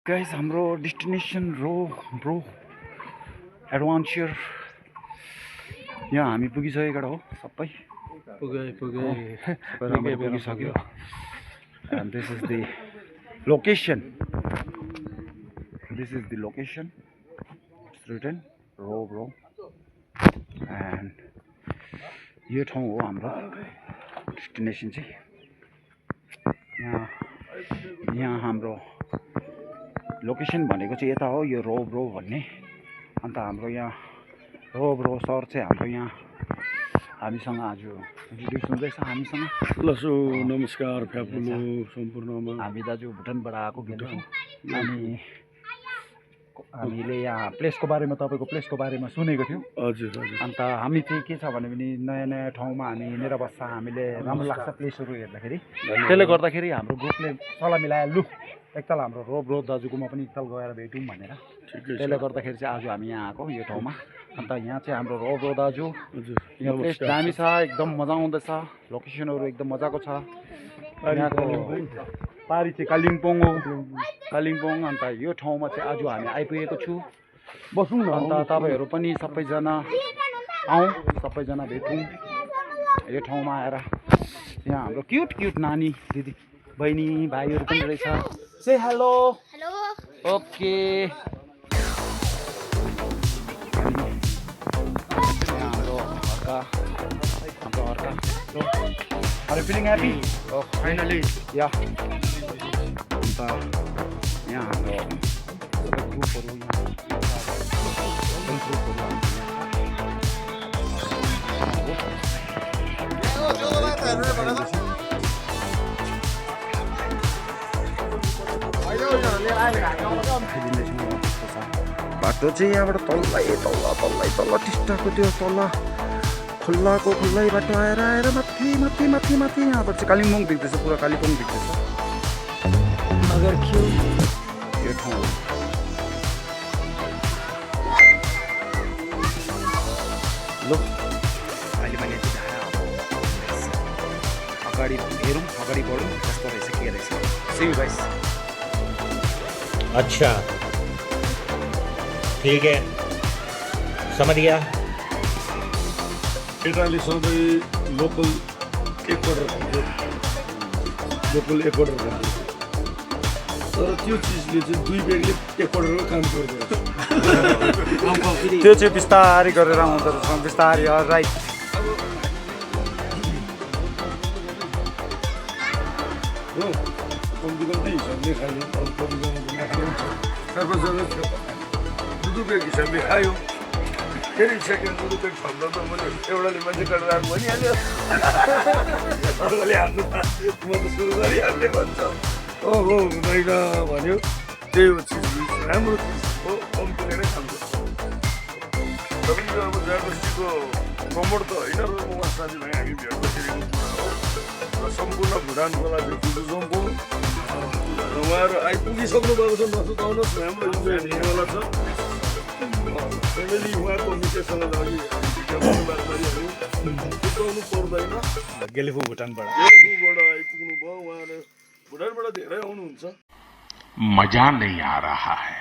Guys हाम्रो destination bro adventure यहाँ हामी पुगिसकेका हो सबै पुगिसक्यो and this is the location it's written bro and यो ठाउँ हो हाम्रो डेस्टिनेसन चाहिँ यहाँ हाम्रो लोकेसन भनेको चाहिँ यता हो यो ब्रो भन्ने अन्त हाम्रो यहाँ ब्रो सर चाहिँ हाम्रो यहाँ हामीसँग आज इन्ट्रोड्युस हुँदैछ हामीसँग लसो नमस्कार फ्यापुलो सम्पूर्णमा हामी दाजु भुटानबाट आएको भिडियो अनि हामीले यहाँ प्लेसको बारेमा तपाईँको प्लेसको बारेमा सुनेको थियौँ हजुर अन्त हामी चाहिँ के छ भने पनि नयाँ ठाउँमा हामी हिँडेर बस्छ हामीले राम्रो लाग्छ प्लेसहरू हेर्दाखेरि त्यसले गर्दाखेरि हाम्रो ग्रुपले सल्लाह मिलायो लु एकताल हाम्रो ब्रो दाजुकोमा पनि एकताल गएर भेटौँ भनेर त्यसले गर्दाखेरि चाहिँ आज हामी यहाँ आएको यो ठाउँमा अन्त यहाँ चाहिँ हाम्रो ब्रो दाजु यहाँ प्लेस दामी छ एकदम मजा आउँदैछ लोकेसनहरू एकदम मजाको छ यहाँको पारी चाहिँ कालिम्पोङ हो अन्त यो ठाउँमा चाहिँ आज हामी आइपुगेको छु बसौँ न अन्त तपाईँहरू पनि सबैजना सबैजना भेटौँ यो ठाउँमा आएर यहाँ हाम्रो क्युट नानी दिदी बहिनी भाइहरू पनि रहेछ से हेलो ओके हाम्रो अर्का Are you feeling happy? Oh, finally. Yeah. अन्त यहाँ हाम्रो सबै ग्रुपहरू बाटो चाहिँ यहाँबाट तल्लै तल टिस्टाको त्यो तल खुल्लै बाटो आएर माथि यहाँबाट चाहिँ कालिम्पोङ देख्दैछ पुरा कालिम्पोङ देख्दैछ मगर क्यों यो ठाउँ लो अहिले मैले अगाडि हेरौँ अगाडि बढौँ कस्तो रहेछ के रहेछ सी यू गाइस अच्छा ठीक है समझ गया केटाले सधैँ लोकल एक अर्डर खान्छ तर त्यो चिजले चाहिँ दुई ब्यागले एक अर्डरको काम गर्दो त्यो चाहिँ बिस्तारै गरेर आउँदो रहेछ बिस्तारै राइट हो कम्ती हिसाबले खायो कतिजना दुई ब्याग हिसाबले खायो फेरि सेकेन्ड रुपियाँ खल्दा त मैले एउटाले मान्छे गरेर आएको भनिहाल्यो अर्कोले हाल्नु म त सुरु गरिहाल्ने भन्छ ओहो हुँदैन भन्यो त्यही हो चिज राम्रो चिज हो कम्तीले नै खान्छ तपाईँको अब जयबस्तीको प्रमोट त होइन र उहाँ साथीभाइ हामी भेट बसेको कुरा हो र सम्पूर्ण भुटानकोलाई चाहिँ बुझौँ उहाँहरू आइपुगिसक्नु भएको छ नसुताउनुहोस् हाम्रो इन्जोय हुनेवाला छ फ्यामिली उहाँको मिसेसँग लागि बात गरिहाल्यो सुताउनु पर्दैन गेलेफु भुटानबाट आइपुग्नु भयो उहाँहरू भुटानबाट धेरै आउनुहुन्छ मजा नहीं आ रहा है